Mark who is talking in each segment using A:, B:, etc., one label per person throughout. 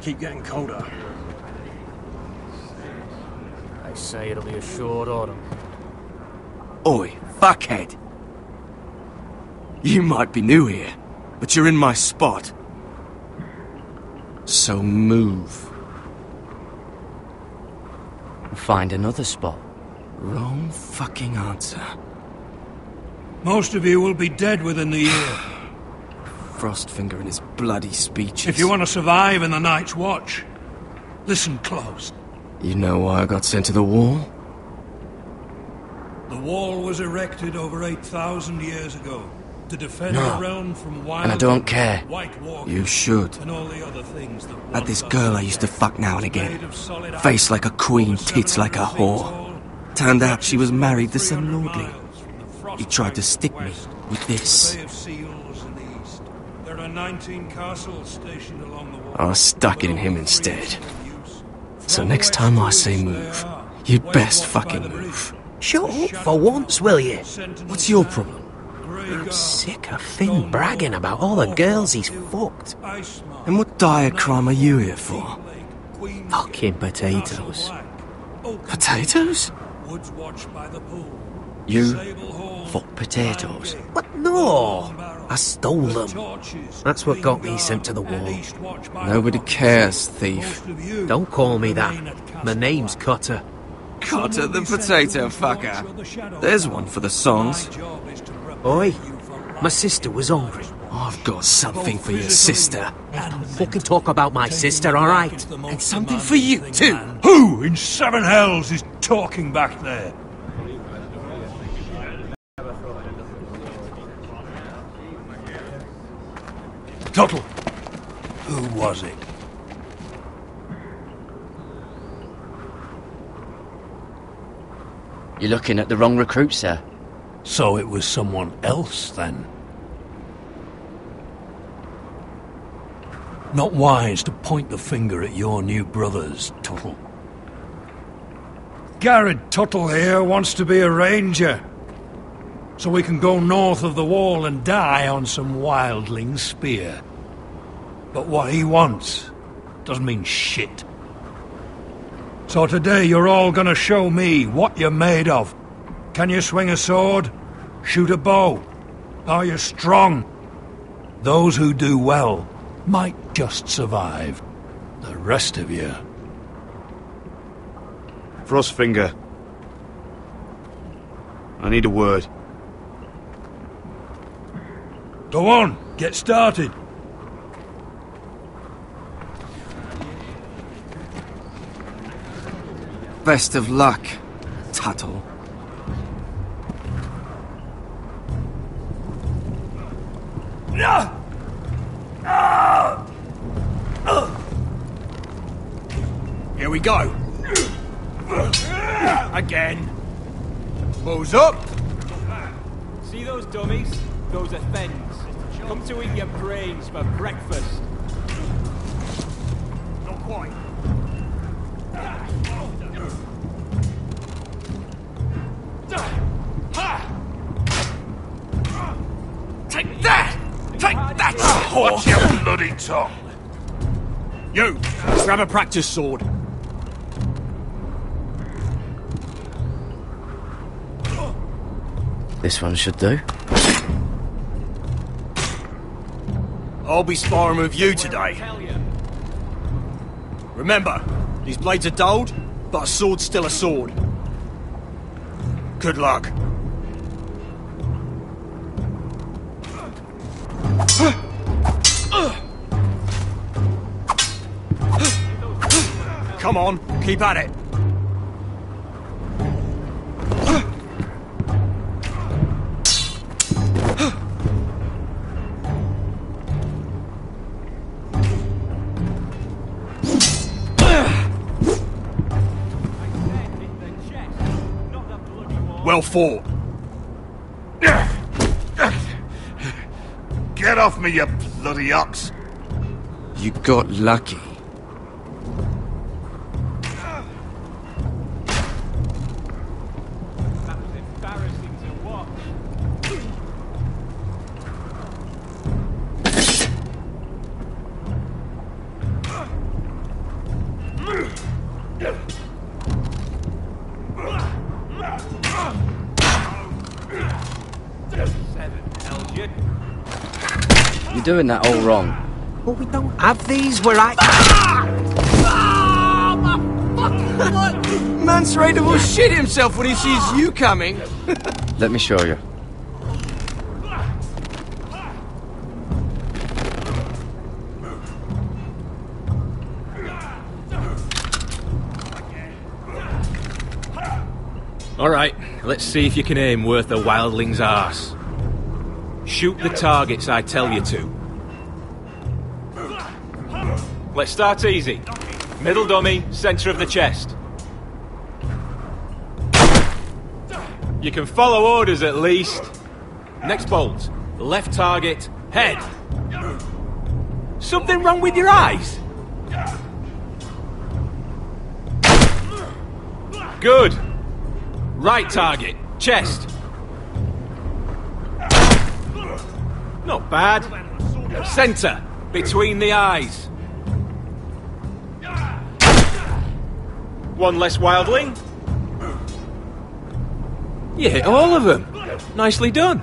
A: keep getting colder.
B: They say it'll be a short autumn.
C: Oi, fuckhead. You might be new here, but you're in my spot. So move.
D: Find another spot.
C: Wrong fucking answer.
E: Most of you will be dead within the year.
C: Frostfinger and his bloody speeches.
E: If you want to survive in the Night's Watch, listen close.
C: You know why I got sent to the wall?
E: The wall was erected over 8,000 years ago to defend the realm from wild
C: and I don't care.
E: White Walkers,
C: you should.
E: and all the other things that
C: Had this girl I used to fuck now and again. Face like a queen, tits like a whore. Turned out she was married to some lordly. He tried to stick me with this.
E: There are 19 castles stationed along the wall.
C: I stuck it in him instead. So next time I say move, you'd best fucking move.
A: Shut up for once, will you?
C: What's your problem?
A: I'm sick of Finn bragging about all the girls he's fucked.
C: And what dire crime are you here for?
A: Fucking potatoes.
C: Potatoes?
A: You fuck potatoes? What? No! I stole them. That's what got me sent to the wall.
C: Nobody cares, thief.
A: Don't call me that. My name's Cutter.
C: Cutter the potato fucker. There's one for the songs.
A: Oi, my sister was hungry.
C: I've got something for your sister.
A: Don't fucking talk about my sister, alright?
C: And something for you, too.
E: Who in seven hells is talking back there? Tuttle, who was it?
D: You're looking at the wrong recruit, sir.
E: So it was someone else, then? Not wise to point the finger at your new brothers, Tuttle. Garrett Tuttle here wants to be a ranger, so we can go north of the wall and die on some wildling's spear. But what he wants doesn't mean shit. So today you're all gonna show me what you're made of. Can you swing a sword? Shoot a bow? Are you strong? Those who do well might just survive. The rest of you...
F: Frostfinger. I need a word.
E: Go on, get started.
C: Best of luck, Tuttle.
F: Here we go. Again. Moves up.
G: See those dummies? Those are things. Come to eat your brains for breakfast.
F: Not quite.
C: Take that! Take that, whore!
F: Watch your bloody tongue. You, grab a practice sword.
D: This one should do.
F: I'll be sparring with you today. Remember, these blades are dulled, but a sword's still a sword. Good luck. Come on, keep at it. Well fought. Get off me, you bloody ox.
C: You got lucky.
G: That was embarrassing to watch.
D: You're doing that all wrong.
A: But we don't have these where I...
C: Man's ready to shit himself when he sees you coming.
D: Let me show you.
G: Alright, let's see if you can aim worth a wildling's arse. Shoot the targets I tell you to. Let's start easy. Middle dummy, centre of the chest. You can follow orders at least. Next bolt. Left target, head. Something wrong with your eyes? Good. Right target, chest. Not bad. Centre, between the eyes. One less wildling. You hit all of them. Nicely done.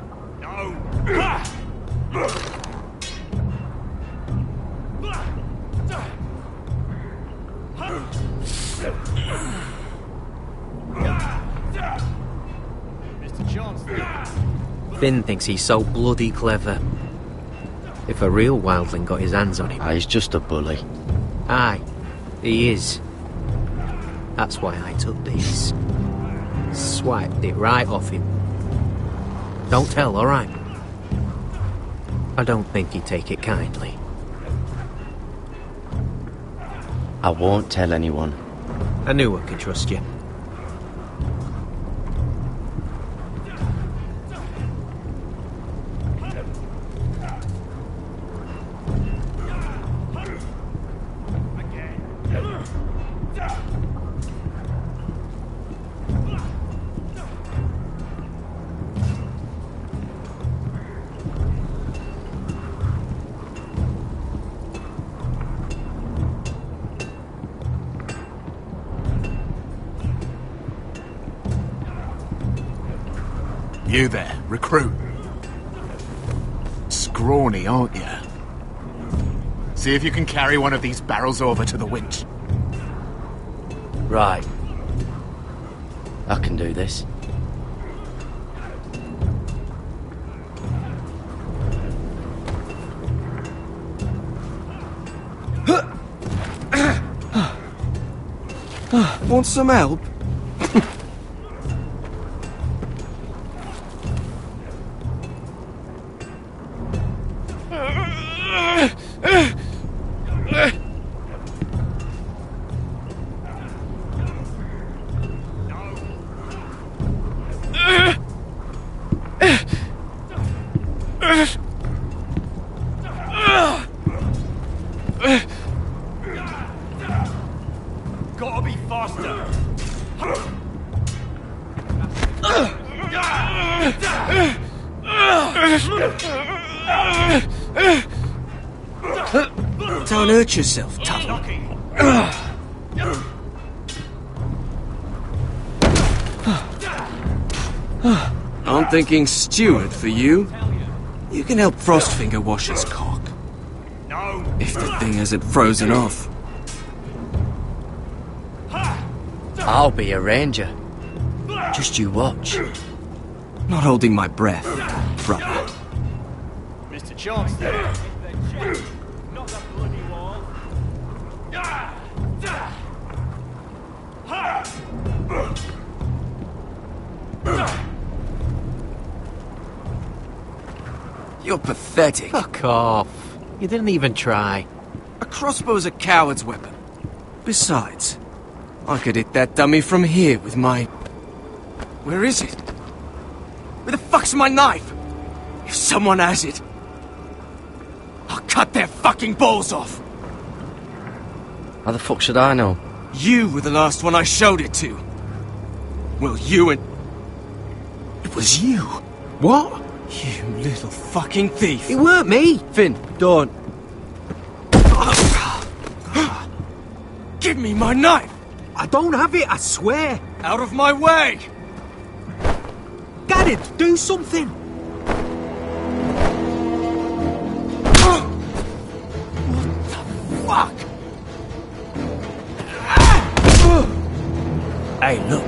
A: Finn thinks he's so bloody clever. If a real wildling got his hands on him...
D: Ah, he's just a bully.
A: Aye, he is. That's why I took this. Swiped it right off him. Don't tell, alright? I don't think he'd take it kindly.
D: I won't tell anyone.
A: I knew I could trust you.
H: You there, recruit. Scrawny, aren't you? See if you can carry one of these barrels over to the winch.
D: Right. I can do this.
C: Want some help?
F: Gotta be faster.
C: Don't hurt yourself, Tuttle. I'm thinking steward for you. You can help Frostfinger wash his cock.
F: No.
C: If the thing hasn't frozen off.
D: I'll be a ranger. Just you watch.
C: Not holding my breath, brother.
F: Mr. Chancellor. Not that bloody wall.
C: You're pathetic.
A: Fuck off. You didn't even try.
C: A crossbow's a coward's weapon. Besides, I could hit that dummy from here with my... Where is it? Where the fuck's my knife? If someone has it, I'll cut their fucking balls off.
D: How the fuck should I know?
C: You were the last one I showed it to. Well, you and... It was you.
A: What?
C: You little fucking thief.
A: It weren't me.
C: Finn, don't. Give me my knife!
A: I don't have it, I swear.
C: Out of my way!
A: Garrett, do something.
E: Hey, look.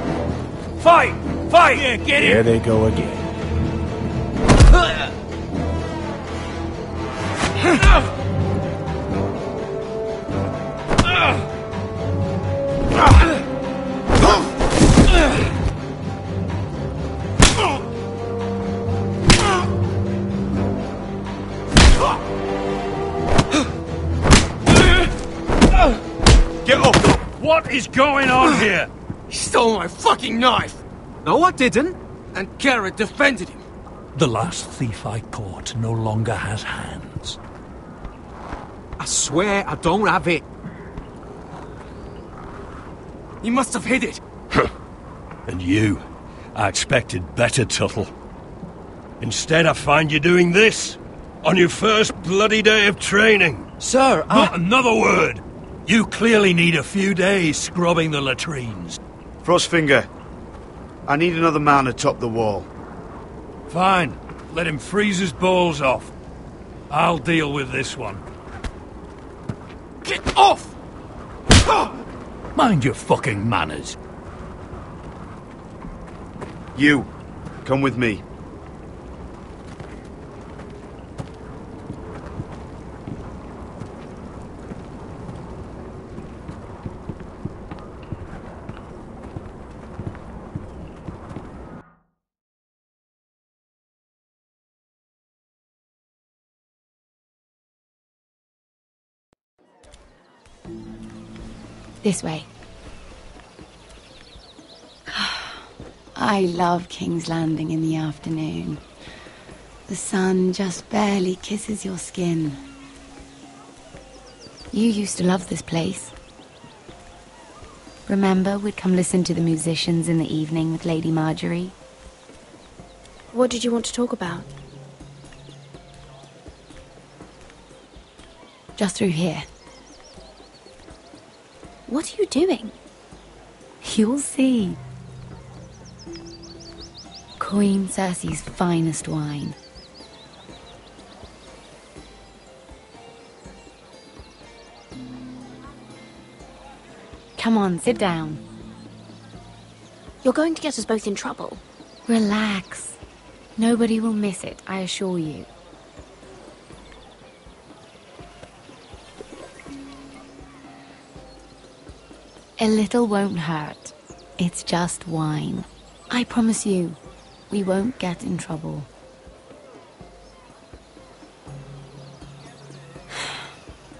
E: Fight! Fight! Yeah, get
I: There they go again.
C: Get up!
E: What is going on here?
C: He stole my fucking knife!
A: No, I didn't.
C: And Garrett defended him.
E: The last thief I caught no longer has hands.
A: I swear I don't have it.
C: He must have hid it.
E: And you, I expected better, Tuttle. Instead, I find you doing this on your first bloody day of training.
D: Sir,
E: Not another word! You clearly need a few days scrubbing the latrines.
I: Frostfinger, I need another man atop the wall.
E: Fine. Let him freeze his balls off. I'll deal with this one.
C: Get off!
E: Mind your fucking manners.
I: You, come with me.
J: This way. I love King's Landing in the afternoon. The sun just barely kisses your skin. You used to love this place. Remember, we'd come listen to the musicians in the evening with Lady Marjorie?
K: What did you want to talk about?
J: Just through here.
K: What are you doing?
J: You'll see. Queen Cersei's finest wine. Come on, sit down.
K: You're going to get us both in trouble.
J: Relax. Nobody will miss it, I assure you. A little won't hurt. It's just wine. I promise you, we won't get in trouble.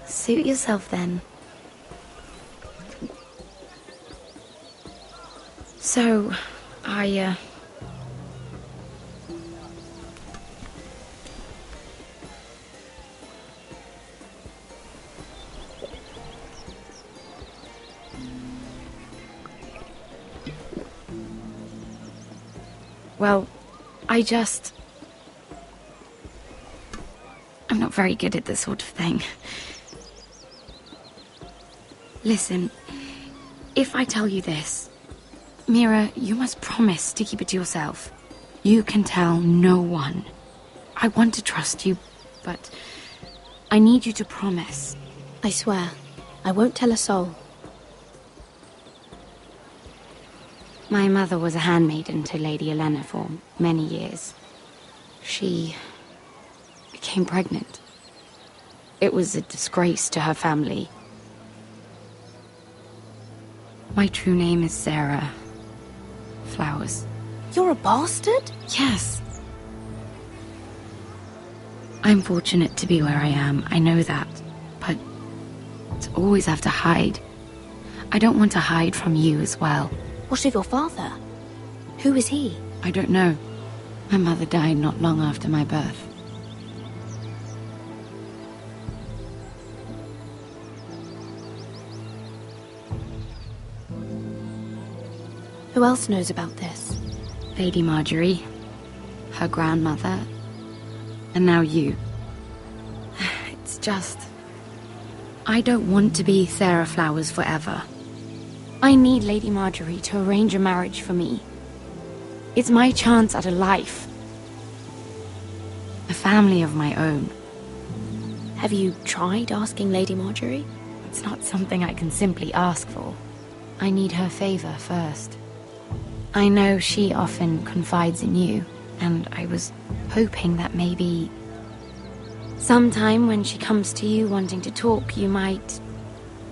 J: Suit yourself then. So, Well, I'm not very good at this sort of thing. Listen, if I tell you this, Mira, you must promise to keep it to yourself. You can tell no one. I want to trust you, but I need you to promise.
K: I swear, I won't tell a soul.
J: My mother was a handmaiden to Lady Olenna for many years. She became pregnant. It was a disgrace to her family. My true name is Sarah Flowers.
K: You're a bastard?
J: Yes. I'm fortunate to be where I am, I know that. But to always have to hide. I don't want to hide from you as well.
K: What of your father? Who is he?
J: I don't know. My mother died not long after my birth.
K: Who else knows about this?
J: Lady Marjorie, her grandmother, and now you. It's just... I don't want to be Sarah Flowers forever. I need Lady Marjorie to arrange a marriage for me. It's my chance at a life. A family of my own.
K: Have you tried asking Lady Marjorie?
J: It's not something I can simply ask for. I need her favor first. I know she often confides in you, and I was hoping that maybe sometime when she comes to you wanting to talk, you might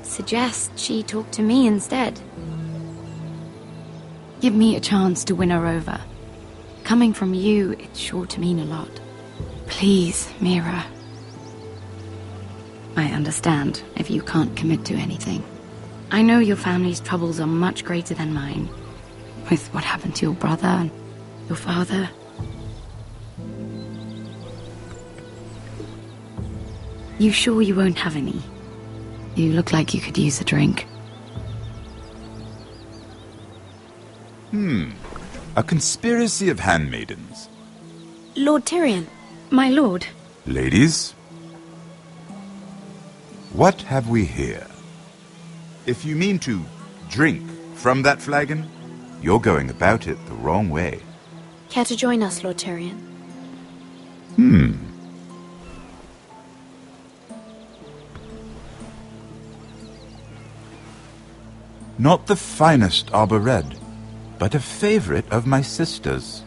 J: suggest she talk to me instead. Give me a chance to win her over. Coming from you, it's sure to mean a lot. Please, Mira. I understand if you can't commit to anything. I know your family's troubles are much greater than mine, with what happened to your brother and your father. You sure you won't have any? You look like you could use a drink.
L: A conspiracy of handmaidens.
K: Lord Tyrion.
J: My lord.
L: Ladies, what have we here? If you mean to drink from that flagon, you're going about it the wrong way.
K: Care to join us, Lord Tyrion?
L: Not the finest arbor red, but a favorite of my sister's.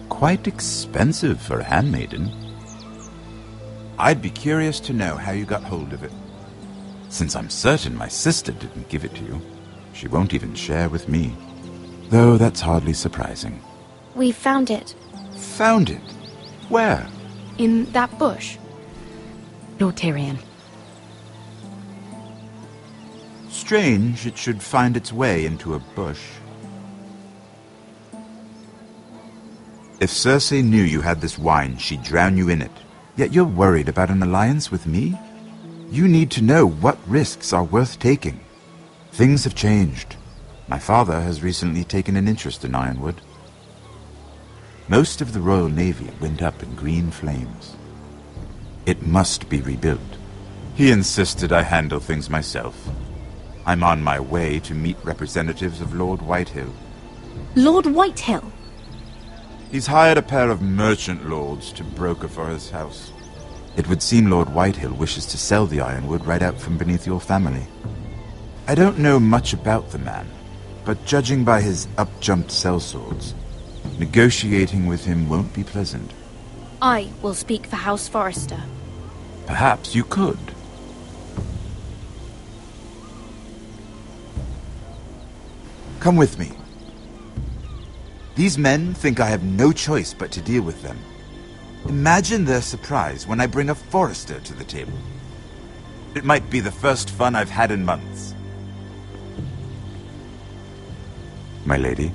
L: Quite expensive for a handmaiden. I'd be curious to know how you got hold of it. Since I'm certain my sister didn't give it to you, she won't even share with me. Though that's hardly surprising.
K: We found it.
L: Found it? Where?
J: In that bush. Lord Tyrion.
L: Strange it should find its way into a bush. If Cersei knew you had this wine, she'd drown you in it. Yet you're worried about an alliance with me? You need to know what risks are worth taking. Things have changed. My father has recently taken an interest in Ironwood. Most of the Royal Navy went up in green flames. It must be rebuilt. He insisted I handle things myself. I'm on my way to meet representatives of Lord Whitehill.
K: Lord Whitehill?
L: He's hired a pair of merchant lords to broker for his house. It would seem Lord Whitehill wishes to sell the ironwood right out from beneath your family. I don't know much about the man, but judging by his up-jumped sellswords, negotiating with him won't be pleasant.
K: I will speak for House Forrester.
L: Perhaps you could. Come with me. These men think I have no choice but to deal with them. Imagine their surprise when I bring a Forrester to the table. It might be the first fun I've had in months. My lady.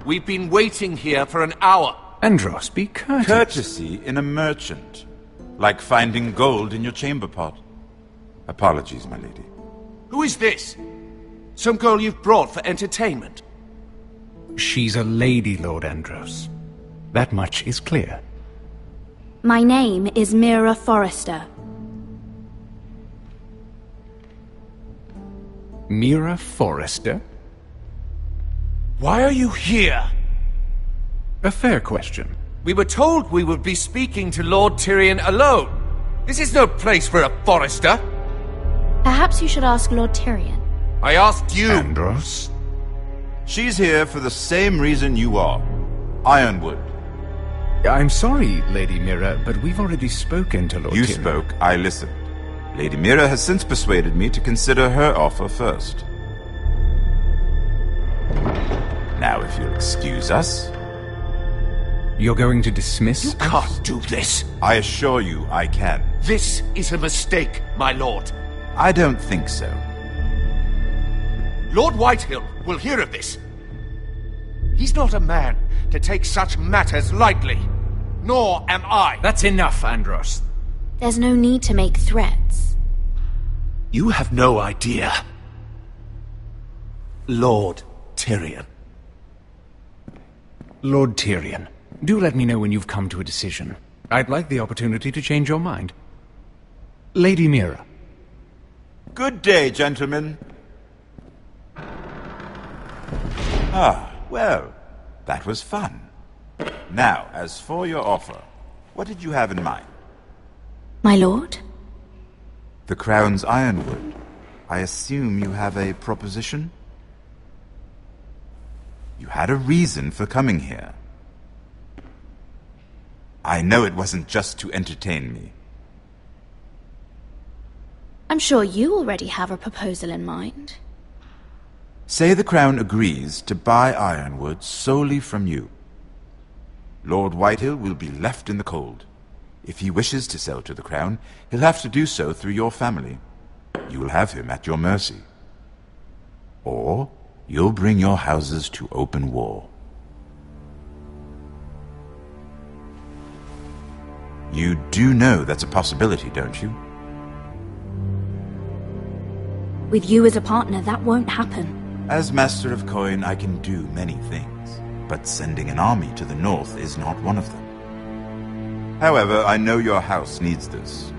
M: We've been waiting here for an hour.
N: Andros, be courteous.
L: Courtesy in a merchant. Like finding gold in your chamber pot. Apologies, my lady.
M: Who is this? Some girl you've brought for entertainment?
N: She's a lady, Lord Andros. That much is clear.
K: My name is Mira Forrester.
N: Mira Forrester?
M: Why are you here?
N: A fair question.
M: We were told we would be speaking to Lord Tyrion alone. This is no place for a Forrester.
K: Perhaps you should ask Lord Tyrion.
M: I asked you.
N: Andros?
L: She's here for the same reason you are. Ironwood.
N: I'm sorry, Lady Mira, but we've already spoken to Lord Tyrion.
L: You spoke, I listened. Lady Mira has since persuaded me to consider her offer first. Now, if you'll excuse us...
N: You're going to dismiss
M: You can't do this.
L: I assure you I can.
M: This is a mistake, my lord.
L: I don't think so.
M: Lord Whitehill will hear of this. He's not a man to take such matters lightly. Nor am I.
N: That's enough, Andros.
K: There's no need to make threats.
M: You have no idea. Lord Tyrion.
N: Lord Tyrion, do let me know when you've come to a decision. I'd like the opportunity to change your mind. Lady Mira.
L: Good day, gentlemen. Ah, Well, that was fun. Now, as for your offer, what did you have in mind?
K: My lord?
L: The Crown's Ironwood. I assume you have a proposition? You had a reason for coming here. I know it wasn't just to entertain me.
K: I'm sure you already have a proposal in mind.
L: Say the Crown agrees to buy Ironwood solely from you. Lord Whitehill will be left in the cold. If he wishes to sell to the Crown, he'll have to do so through your family. You will have him at your mercy. Or you'll bring your houses to open war. You do know that's a possibility, don't you?
K: With you as a partner, that won't happen.
L: As Master of Coin, I can do many things, but sending an army to the north is not one of them. However, I know your house needs this.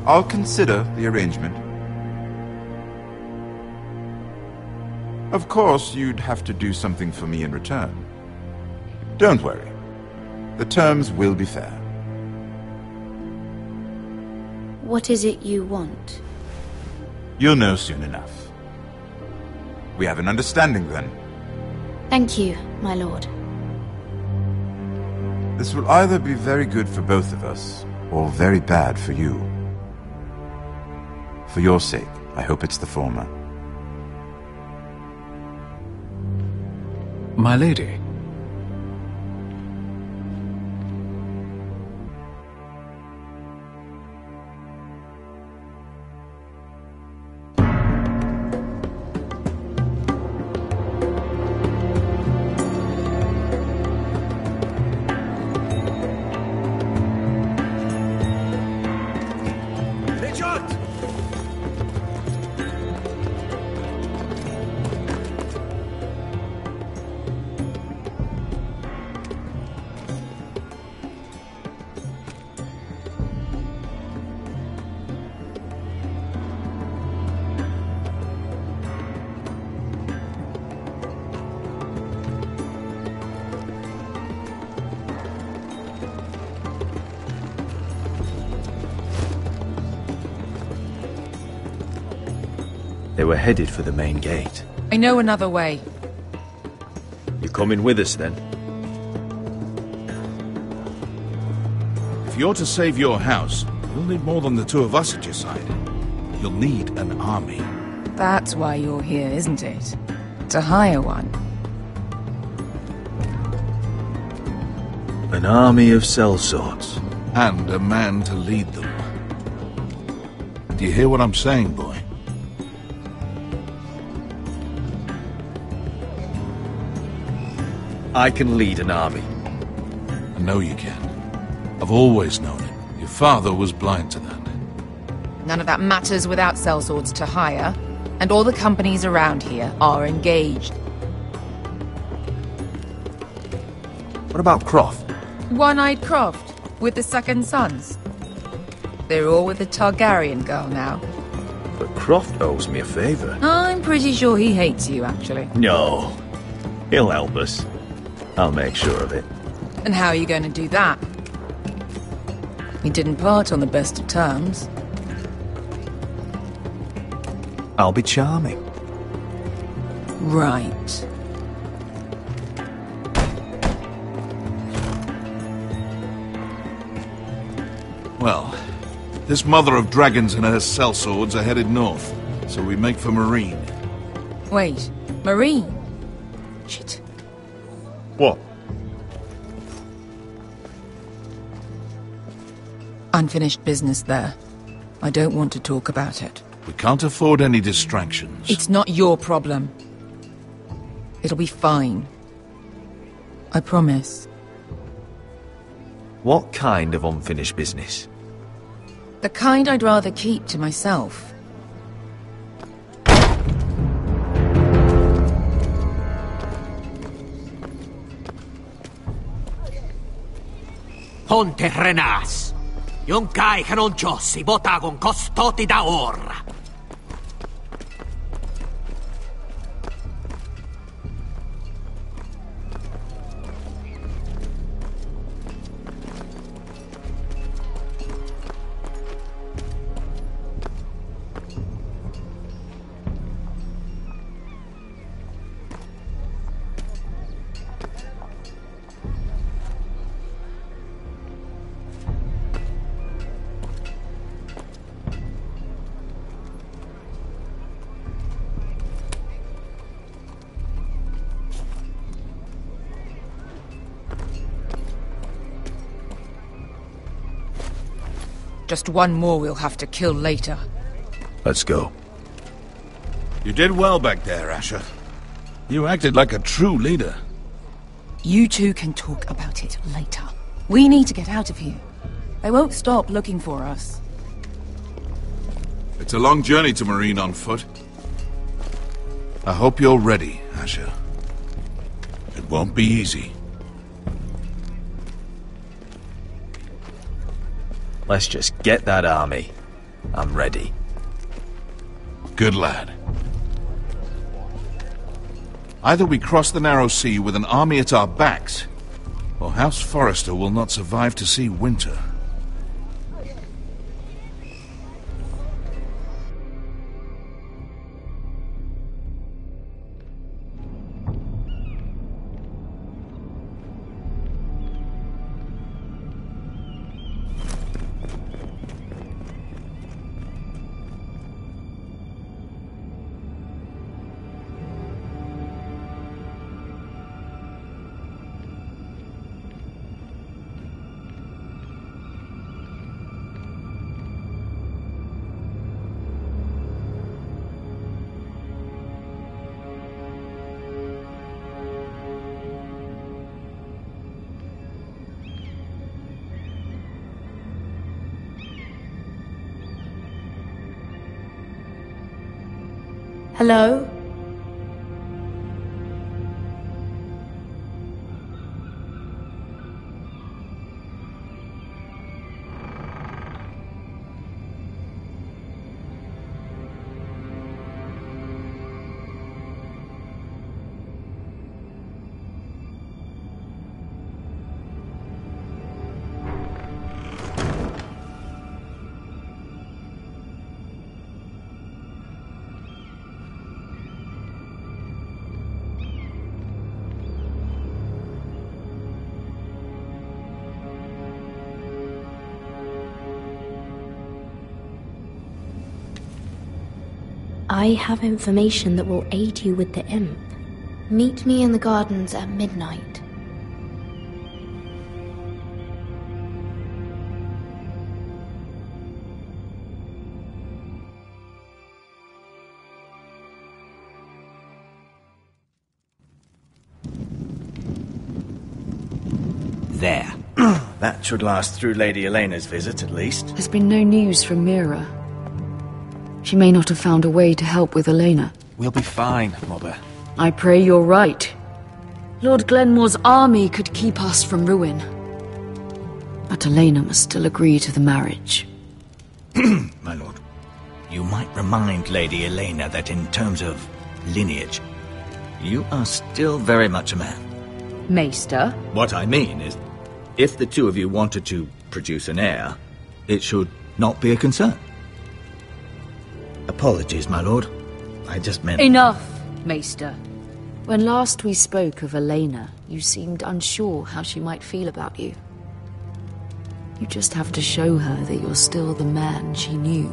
L: I'll consider the arrangement. Of course, you'd have to do something for me in return. Don't worry. The terms will be fair.
K: What is it you want?
L: You'll know soon enough. We have an understanding then.
K: Thank you, my lord.
L: This will either be very good for both of us, or very bad for you. For your sake, I hope it's the former.
N: My lady.
O: They were headed for the main gate.
P: I know another way.
O: You coming with us, then?
I: If you're to save your house, you'll need more than the two of us at your side. You'll need an army.
P: That's why you're here, isn't it? To hire one.
O: An army of sellswords.
I: And a man to lead them. Do you hear what I'm saying, boy?
O: I can lead an army.
I: I know you can. I've always known it. Your father was blind to that.
P: None of that matters without sellswords to hire, and all the companies around here are engaged.
O: What about Croft?
P: One-Eyed Croft, with the second sons. They're all with the Targaryen girl now.
O: But Croft owes me a favour.
P: I'm pretty sure he hates you, actually.
O: No. He'll help us. I'll make sure of it.
P: And how are you going to do that? We didn't part on the best of terms.
O: I'll be charming.
P: Right.
I: Well, this mother of dragons and her sellswords are headed north, so we make for Marine.
P: Wait, Marine? Shit.
O: What?
P: Unfinished business there. I don't want to talk about it.
I: We can't afford any distractions.
P: It's not your problem. It'll be fine. I promise.
O: What kind of unfinished business?
P: The kind I'd rather keep to myself.
A: Ponte renas. Yon kai canonchos y botagon costoti da ora.
P: Just one more we'll have to kill later.
I: Let's go. You did well back there, Asher. You acted like a true leader.
P: You two can talk about it later. We need to get out of here. They won't stop looking for us.
I: It's a long journey to Marine on foot. I hope you're ready, Asher. It won't be easy.
O: Let's just get that army. I'm ready.
I: Good lad. Either we cross the narrow sea with an army at our backs, or House Forrester will not survive to see winter.
K: Hello? I have information that will aid you with the imp. Meet me in the gardens at midnight.
Q: There. That should last through Lady Elena's visit, at least.
J: There's been no news from Mira. She may not have found a way to help with Elena.
Q: We'll be fine, Mother.
J: I pray you're right. Lord Glenmore's army could keep us from ruin. But Elena must still agree to the marriage.
Q: My lord, you might remind Lady Elena that in terms of lineage, you are still very much a man.
J: Maester?
Q: What I mean is, if the two of you wanted to produce an heir, it should not be a concern. Apologies, my lord. I just meant...
J: Enough, Maester. When last we spoke of Elena, you seemed unsure how she might feel about you. You just have to show her that you're still the man she knew.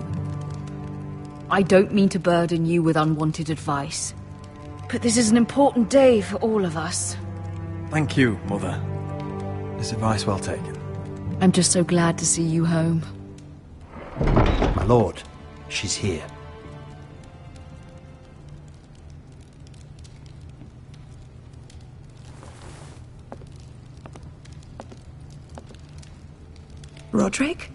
J: I don't mean to burden you with unwanted advice, but this is an important day for all of us.
Q: Thank you, Mother. This advice well taken.
J: I'm just so glad to see you home.
Q: My lord, she's here.
R: Roderick?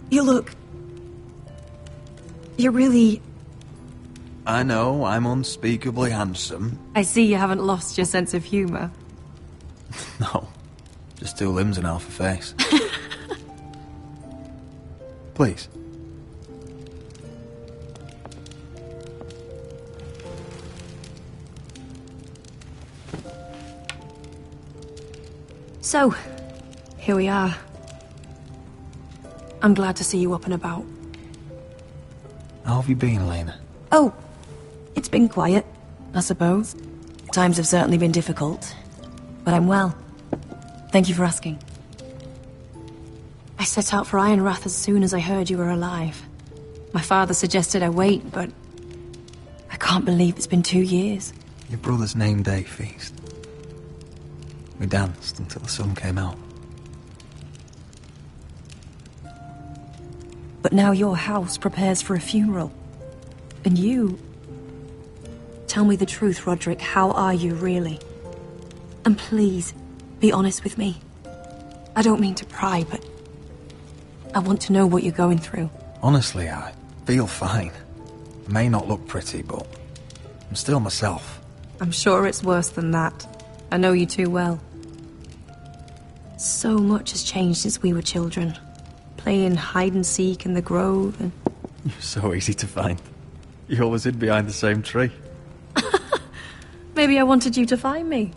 R: You look You're really...
S: I know, I'm unspeakably handsome.
R: I see you haven't lost your sense of humour.
S: No, just 2 limbs and half a face. Please.
R: So, here we are. I'm glad to see you up and about.
S: How have you been, Elena?
R: Oh, it's been quiet, I suppose. Times have certainly been difficult, but I'm well. Thank you for asking. I set out for Ironrath as soon as I heard you were alive. My father suggested I wait, but I can't believe it's been 2 years.
S: Your brother's name day feast. We danced until the sun came out.
R: But now your house prepares for a funeral. And you... Tell me the truth, Roderick. How are you, really? And please, be honest with me. I don't mean to pry, but I want to know what you're going through.
S: Honestly, I feel fine. I may not look pretty, but I'm still myself.
R: I'm sure it's worse than that. I know you too well. So much has changed since we were children. Playing hide-and-seek in the grove and...
S: You're so easy to find. You always hid behind the same tree.
R: Maybe I wanted you to find me.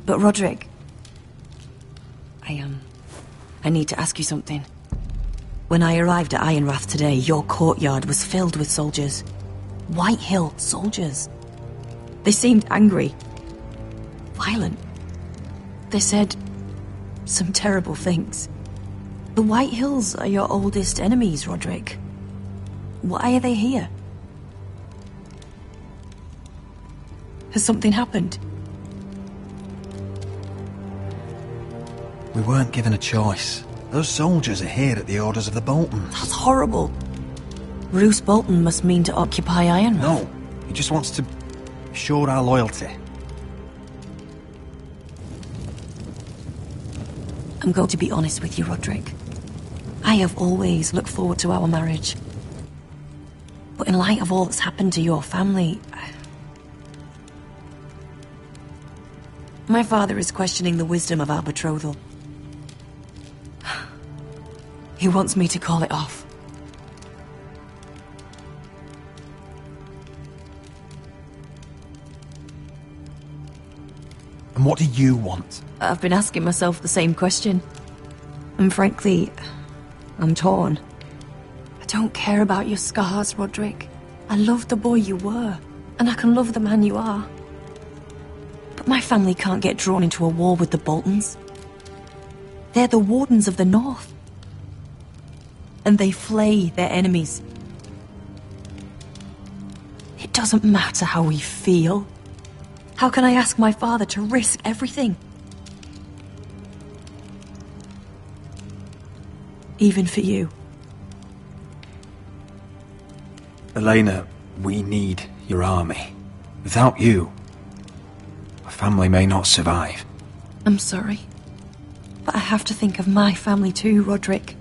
R: But Roderick... I need to ask you something. When I arrived at Ironrath today, your courtyard was filled with soldiers. Whitehill soldiers. They seemed angry. Violent. They said some terrible things. The Whitehills are your oldest enemies, Roderick. Why are they here? Has something happened?
S: We weren't given a choice. Those soldiers are here at the orders of the Boltons.
R: That's horrible. Roose Bolton must mean to occupy Ironrath.
S: No, he just wants to assure our loyalty.
R: I'm going to be honest with you, Roderick. I have always looked forward to our marriage. But in light of all that's happened to your family... My father is questioning the wisdom of our betrothal. He wants me to call it off.
S: And what do you want?
R: I've been asking myself the same question. And frankly, I'm torn. I don't care about your scars, Roderick. I love the boy you were, and I can love the man you are. But my family can't get drawn into a war with the Boltons. They're the Wardens of the North. And they flay their enemies. It doesn't matter how we feel. How can I ask my father to risk everything? Even for you.
S: Elena, we need your army. Without you, our family may not survive.
R: I'm sorry. But I have to think of my family too, Roderick.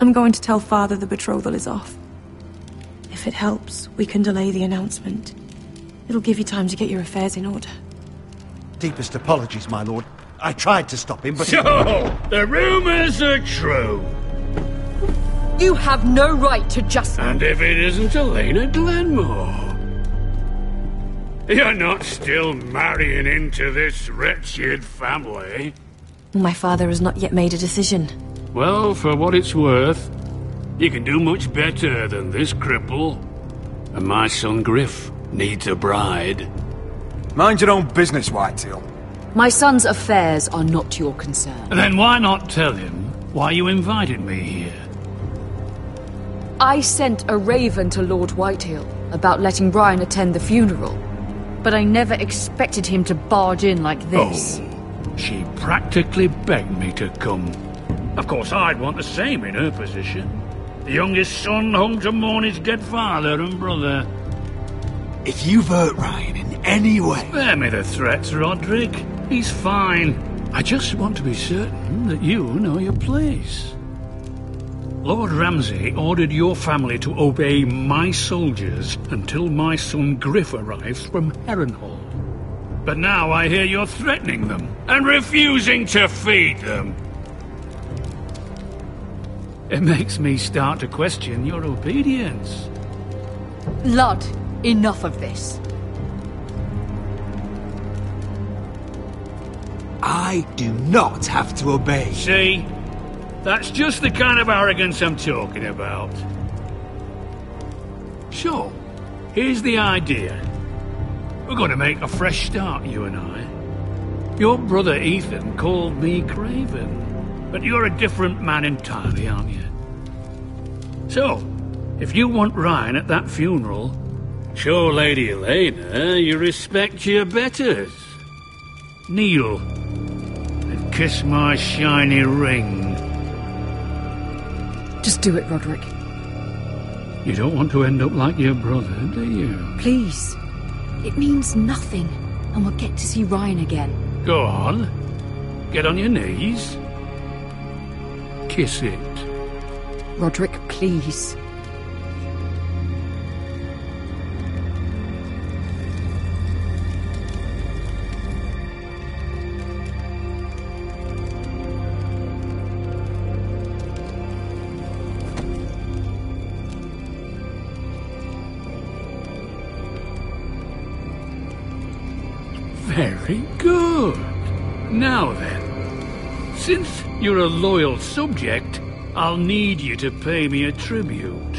R: I'm going to tell Father the betrothal is off. If it helps, we can delay the announcement. It'll give you time to get your affairs in order.
T: Deepest apologies, my lord. I tried to stop him, but...
U: So, the rumors are true.
V: You have no right to just...
U: And if it isn't Elena Glenmore? You're not still marrying into this wretched family?
R: My father has not yet made a decision.
U: Well, for what it's worth, you can do much better than this cripple. And my son Griff needs a bride.
S: Mind your own business, Whitetail.
V: My son's affairs are not your concern.
U: Then why not tell him why you invited me here?
V: I sent a raven to Lord Whitehill about letting Brian attend the funeral. But I never expected him to barge in like this.
U: Oh, she practically begged me to come. Of course, I'd want the same in her position. The youngest son home to mourn his dead father and brother.
T: If you've hurt Ryan in any way...
U: Spare me the threats, Roderick. He's fine. I just want to be certain that you know your place. Lord Ramsay ordered your family to obey my soldiers until my son Griff arrives from Harrenhal. But now I hear you're threatening them and refusing to feed them. It makes me start to question your obedience.
V: Lud, enough of this.
C: I do not have to obey.
U: See? That's just the kind of arrogance I'm talking about. So, here's the idea. We're going to make a fresh start, you and I. Your brother Ethan called me Craven, but you're a different man entirely, aren't you? So, if you want Ryan at that funeral, show Lady Elena you respect your betters. Kneel and kiss my shiny ring.
V: Just do it, Roderick.
U: You don't want to end up like your brother, do you?
V: Please. It means nothing, and we'll get to see Ryan again.
U: Go on. Get on your knees. Kiss it.
V: Roderick, please.
U: Very good. Now then, since you're a loyal subject, I'll need you to pay me a tribute.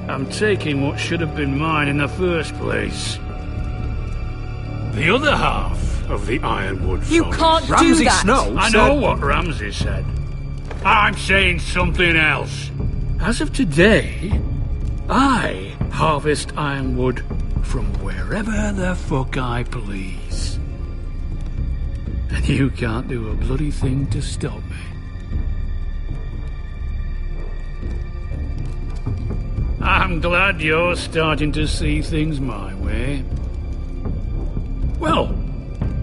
U: I'm taking what should have been mine in the first place. The other half of the Ironwood
V: You
U: Forest.
V: can't do
C: Ramsay
V: that!
C: Snow
U: I know what Ramsay said. I'm saying something else. As of today, I harvest ironwood from wherever the fuck I please. And you can't do a bloody thing to stop me. I'm glad you're starting to see things my way. Well,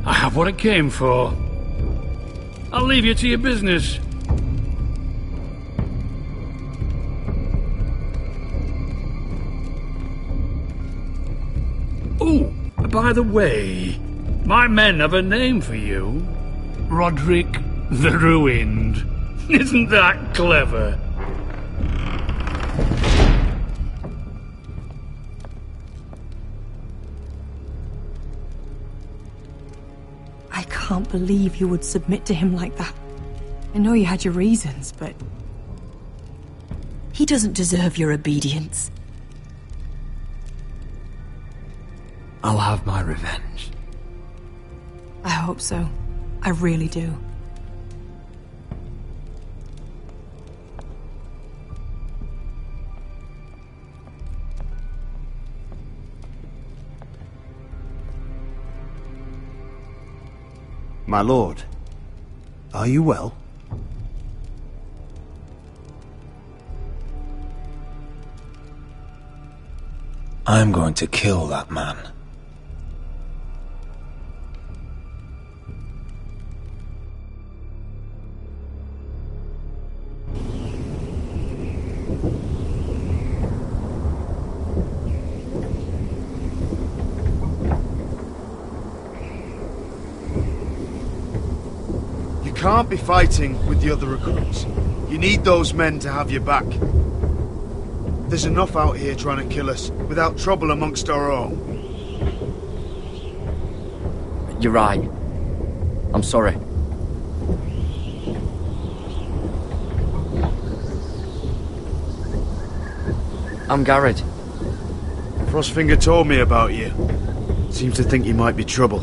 U: I have what I came for. I'll leave you to your business. Oh, by the way, my men have a name for you. Roderick the Ruined. Isn't that clever?
R: I can't believe you would submit to him like that. I know you had your reasons, but... he doesn't deserve your obedience.
S: I'll have my revenge.
R: I hope so. I really do.
T: My lord, are you well?
S: I'm going to kill that man.
B: You can't be fighting with the other recruits. You need those men to have your back. There's enough out here trying to kill us, without trouble amongst our own.
D: You're right. I'm sorry. I'm Garrett.
B: Frostfinger told me about you. Seems to think you might be trouble.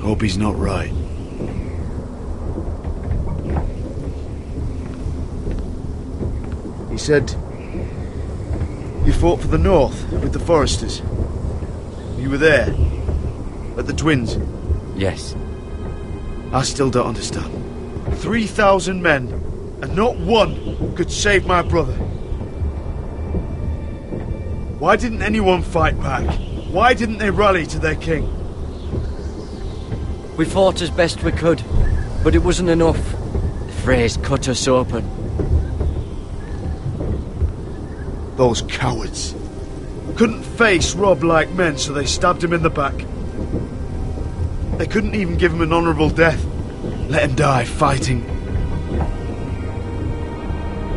B: Hope he's not right. He said you fought for the North with the Foresters. You were there, at the Twins.
D: Yes.
B: I still don't understand. 3,000 men, and not one could save my brother. Why didn't anyone fight back? Why didn't they rally to their king?
D: We fought as best we could, but it wasn't enough. The Freys cut us open.
B: Those cowards. Couldn't face Rob like men, so they stabbed him in the back. They couldn't even give him an honourable death. Let him die fighting.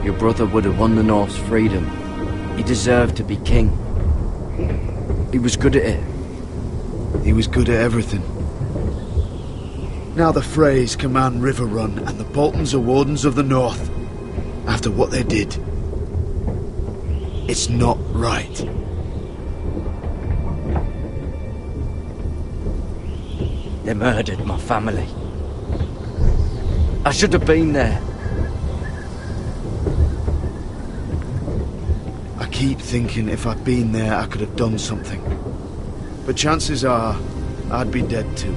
D: Your brother would have won the North's freedom. He deserved to be king. He was good at it.
B: He was good at everything. Now the Freys command River Run, and the Boltons are Wardens of the North. After what they did. It's not right.
D: They murdered my family. I should have been there.
B: I keep thinking if I'd been there, I could have done something. But chances are, I'd be dead too.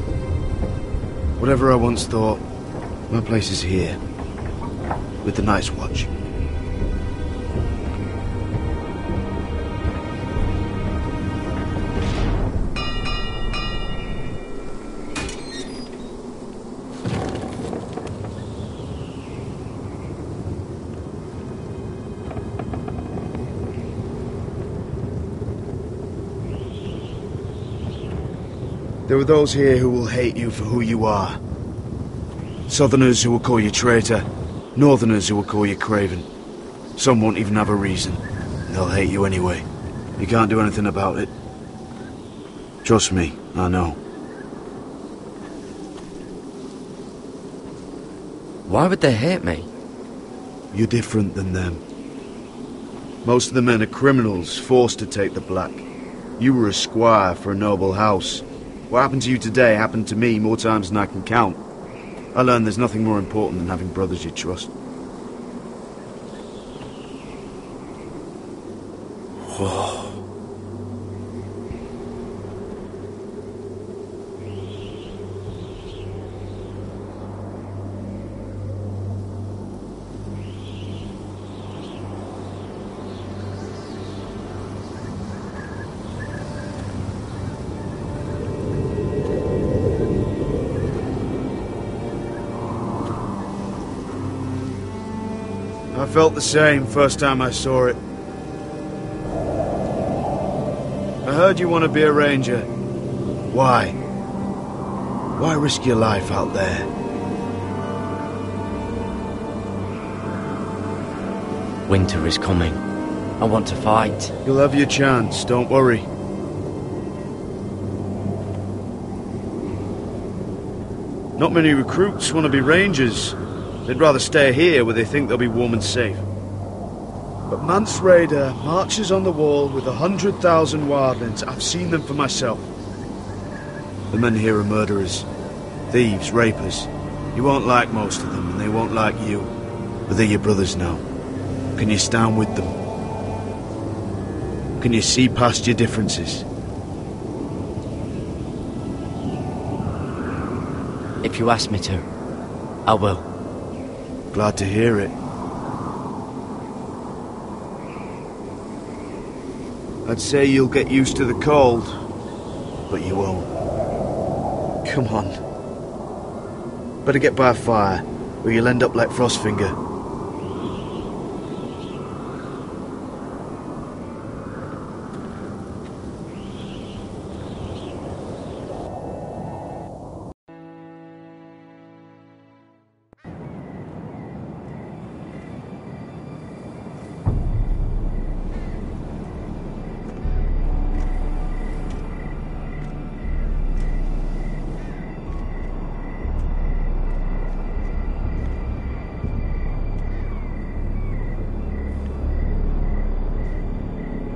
B: Whatever I once thought, my place is here. With the Night's Watch. There are those here who will hate you for who you are. Southerners who will call you traitor. Northerners who will call you craven. Some won't even have a reason. They'll hate you anyway. You can't do anything about it. Trust me, I know.
D: Why would they hate me?
B: You're different than them. Most of the men are criminals, forced to take the black. You were a squire for a noble house. What happened to you today happened to me more times than I can count. I learned there's nothing more important than having brothers you trust. Whoa. I felt the same first time I saw it. I heard you want to be a ranger. Why? Why risk your life out there?
D: Winter is coming. I want to fight.
B: You'll have your chance, don't worry. Not many recruits want to be rangers. They'd rather stay here where they think they'll be warm and safe. But Mance Rayder marches on the wall with 100,000 wildlings. I've seen them for myself. The men here are murderers, thieves, rapers. You won't like most of them, and they won't like you. But they're your brothers now. Can you stand with them? Can you see past your differences?
D: If you ask me to, I will.
B: Glad to hear it. I'd say you'll get used to the cold, but you won't. Come on. Better get by a fire, or you'll end up like Frostfinger.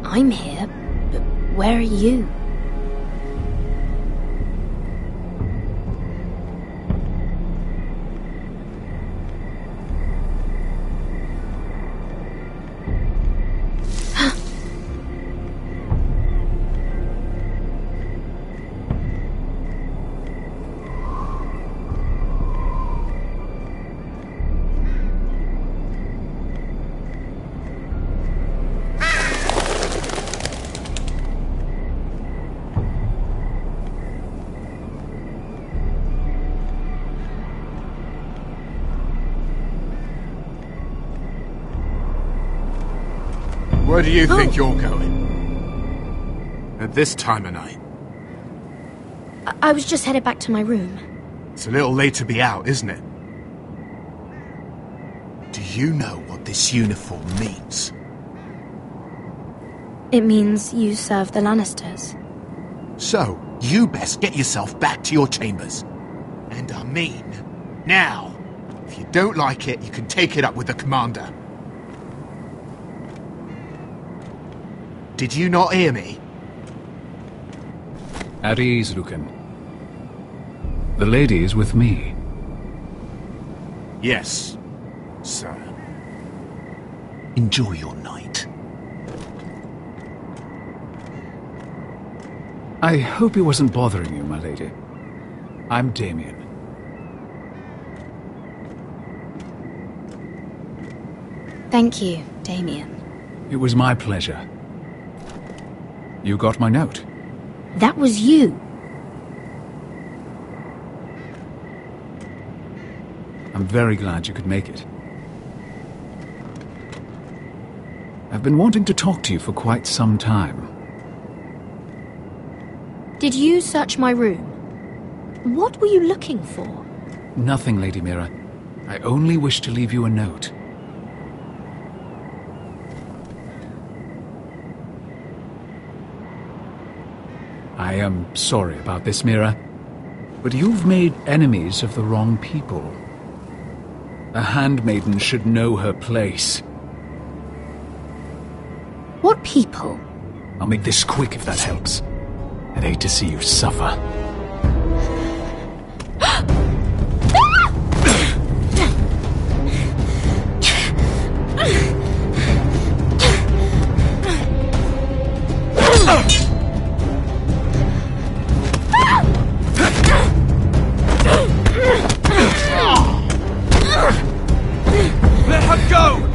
K: I'm here, but where are you?
M: Where do you think you're going? At this time of night?
K: I was just headed back to my room.
M: It's a little late to be out, isn't it? Do you know what this uniform means?
K: It means you serve the Lannisters.
M: So, you best get yourself back to your chambers. And I mean, now. If you don't like it, you can take it up with the commander. Did you not hear me?
N: At ease, Lucan. The lady is with me.
M: Yes, sir. Enjoy your night.
N: I hope he wasn't bothering you, my lady. I'm Damien.
K: Thank you, Damien.
N: It was my pleasure. You got my note.
K: That was you.
N: I'm very glad you could make it. I've been wanting to talk to you for quite some time.
K: Did you search my room? What were you looking for?
N: Nothing, Lady Mira. I only wish to leave you a note. I am sorry about this, Mira, but you've made enemies of the wrong people. A handmaiden should know her place.
K: What people?
N: I'll make this quick if that helps. I'd hate to see you suffer.
C: Let her go!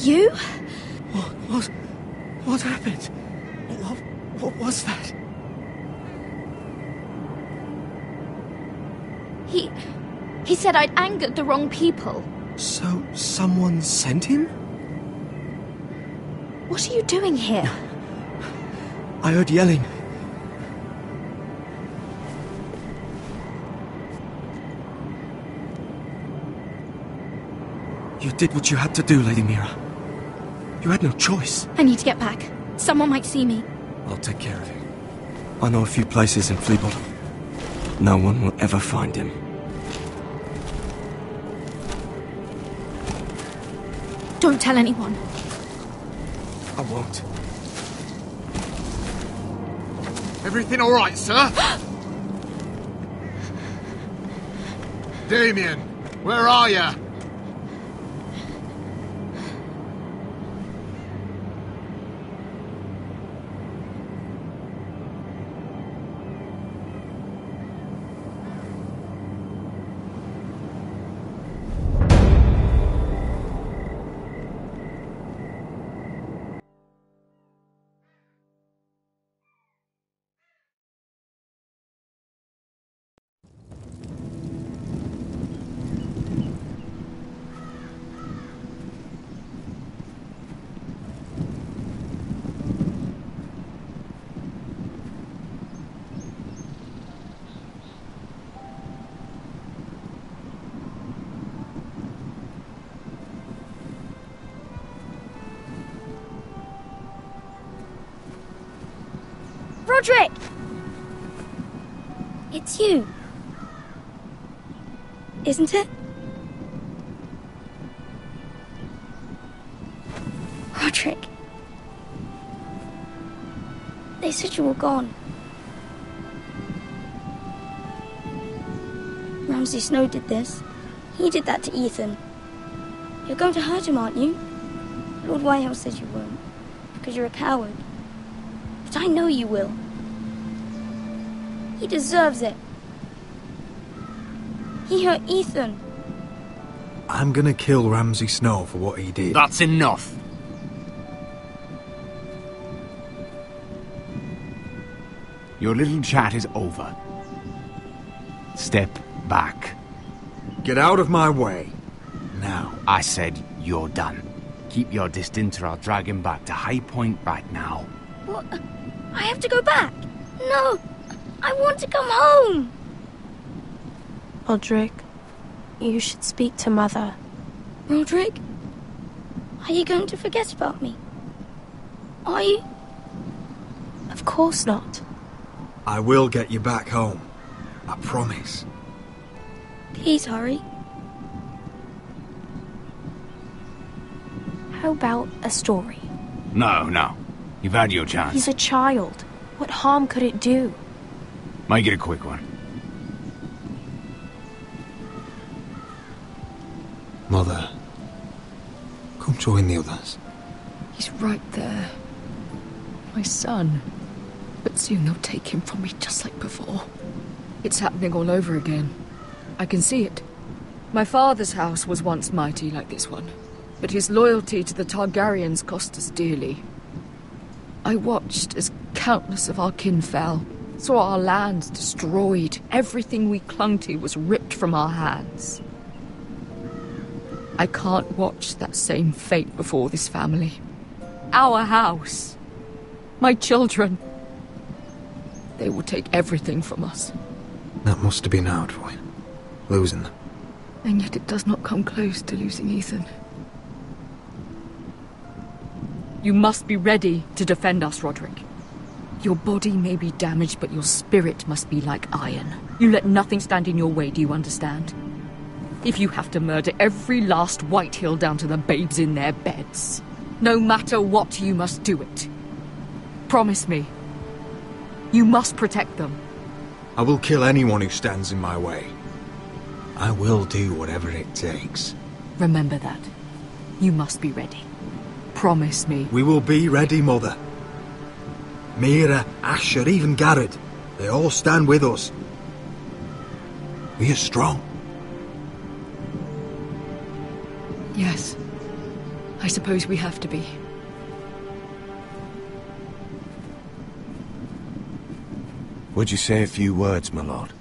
K: You?
C: What happened? What was that?
K: He said I'd angered the wrong people.
C: So, someone sent him?
K: What are you doing here?
C: I heard yelling. You did what you had to do, Lady Mira. You had no choice.
K: I need to get back. Someone might see me.
C: I'll take care of it. I know a few places in Fleabottom. No one will ever find him.
K: Don't tell anyone.
C: I won't.
M: Everything all right, sir? Damien, where are you?
K: Roderick! It's you. Isn't it? Roderick. They said you were gone. Ramsay Snow did this.
G: He did that to Ethan. You're going to hurt him, aren't you? Lord Whitehill says you won't, because you're a coward. But I know you will. He deserves it. He hurt Ethan.
S: I'm gonna kill Ramsay Snow for what he did.
F: That's enough. Your little chat is over. Step back.
S: Get out of my way. Now.
F: I said you're done. Keep your distance or I'll drag him back to High Point right now.
G: What? I have to go back? No! I want to come home!
K: Roderick, you should speak to Mother.
G: Roderick? Are you going to forget about me? Are you?
K: Of course not.
S: I will get you back home. I promise.
G: Please hurry.
K: How about a story?
F: No. You've had your chance.
K: He's a child. What harm could it do?
F: Make it a quick one.
S: Mother, come join the others.
V: He's right there. My son. But soon they'll take him from me just like before. It's happening all over again. I can see it. My father's house was once mighty like this one, but his loyalty to the Targaryens cost us dearly. I watched as countless of our kin fell, saw our lands destroyed, everything we clung to was ripped from our hands. I can't watch that same fate before this family. Our house. My children. They will take everything from us.
S: That must have been hard for you, losing them.
V: And yet it does not come close to losing Ethan. You must be ready to defend us, Roderick. Your body may be damaged, but your spirit must be like iron. You let nothing stand in your way, do you understand? If you have to murder every last Whitehill down to the babes in their beds, no matter what, you must do it. Promise me. You must protect them.
S: I will kill anyone who stands in my way. I will do whatever it takes.
V: Remember that. You must be ready. Promise me.
S: We will be ready, Mother. Mira, Asher, even Garrett. They all stand with us. We are strong.
V: Yes. I suppose we have to be.
C: Would you say a few words, my lord?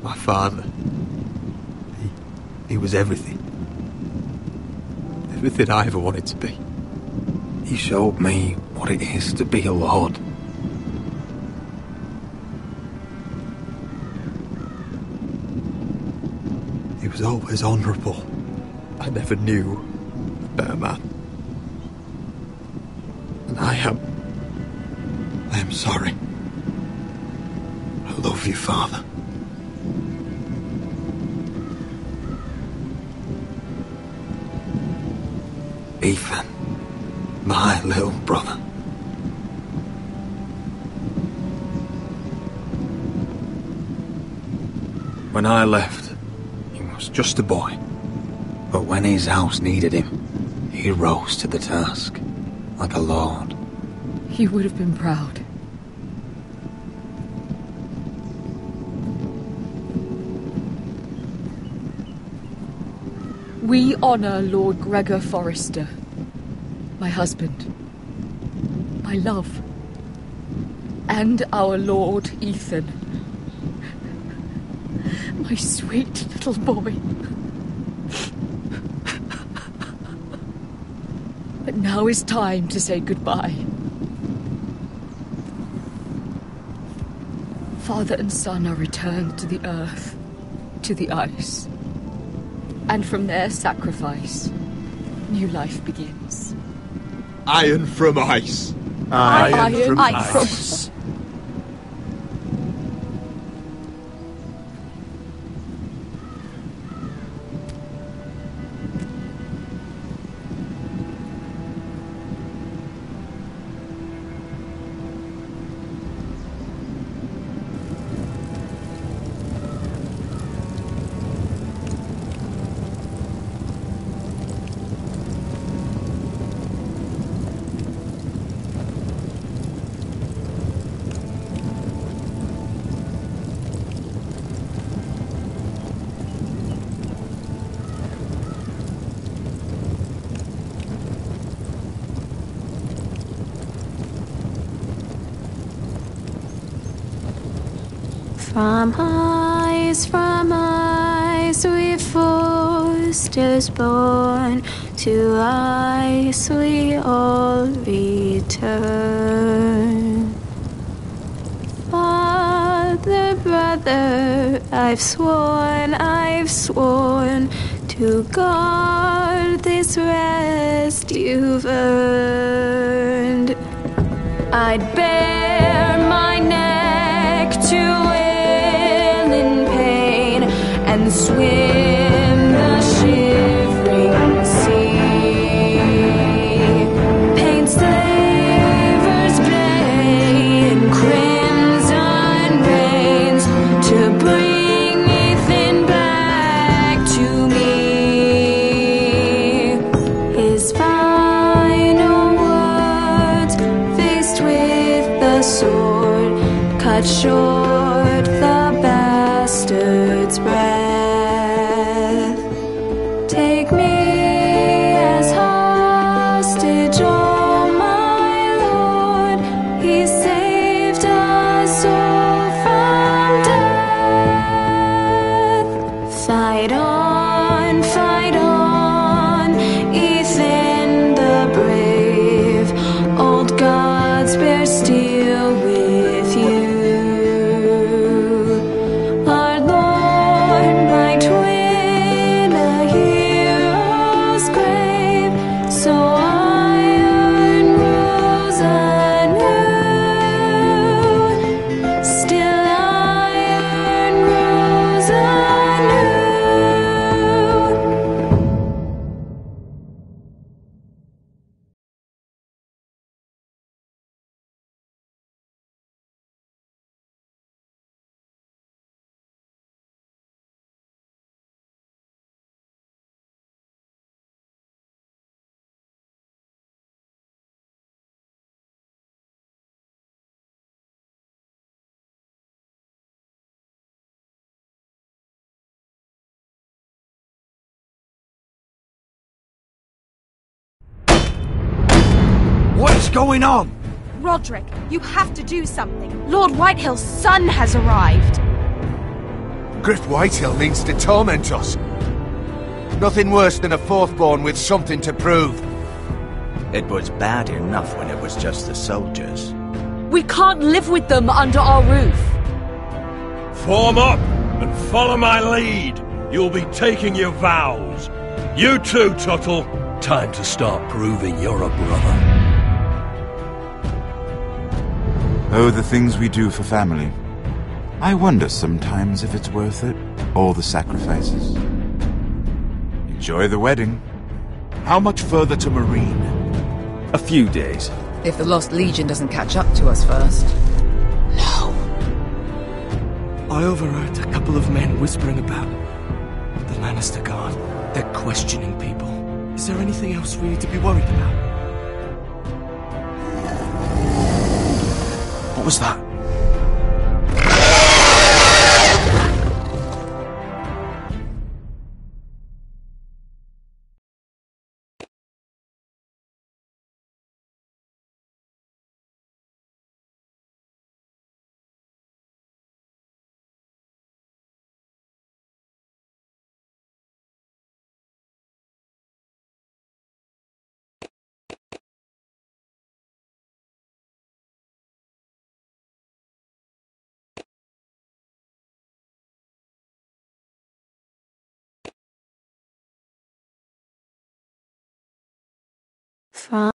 S: My father. He was everything. Everything I ever wanted to be. He showed me what it is to be a lord. He was always honourable. I never knew a better man. And I am sorry. I love you, Father. Ethan, my little brother. When I left, he was just a boy. But when his house needed him, he rose to the task, like a lord.
V: He would have been proud. We honor Lord Gregor Forrester, my husband, my love, and our Lord Ethan, my sweet little boy. But now is time to say goodbye. Father and son are returned to the earth, to the ice. And from their sacrifice, new life begins.
M: Iron from ice.
V: Iron from ice.
K: From ice we foresters born, to ice we all return. Father, brother, I've sworn to guard this rest you've earned. I'd bare my neck to wail in pain and swim the shivering sea. Paint slavers play in crimson rains to bring Ethan back to me. His final words faced with the sword cut short the bastard's breath. Take me as hostage, oh my Lord. He saved us all from death. Fight on, Ethan the brave. Old gods bear steel with you. Our Lord might win a hero's grave, so iron rules anew. Still iron rules anew.
C: What's going on?
E: Roderick, you have to do something. Lord Whitehill's son has arrived.
M: Griff Whitehill means to torment us. Nothing worse than a fourth-born with something to prove.
Q: It was bad enough when it was just the soldiers.
E: We can't live with them under our roof.
H: Form up and follow my lead. You'll be taking your vows. You too, Tuttle. Time to start proving you're a brother.
L: Oh, the things we do for family. I wonder sometimes if it's worth it, all the sacrifices. Enjoy the wedding.
M: How much further to Marine?
C: A few days.
P: If the Lost Legion doesn't catch up to us first.
C: I overheard a couple of men whispering about the Lannister Guard. They're questioning people. Is there anything else we need to be worried about? What was that?
K: From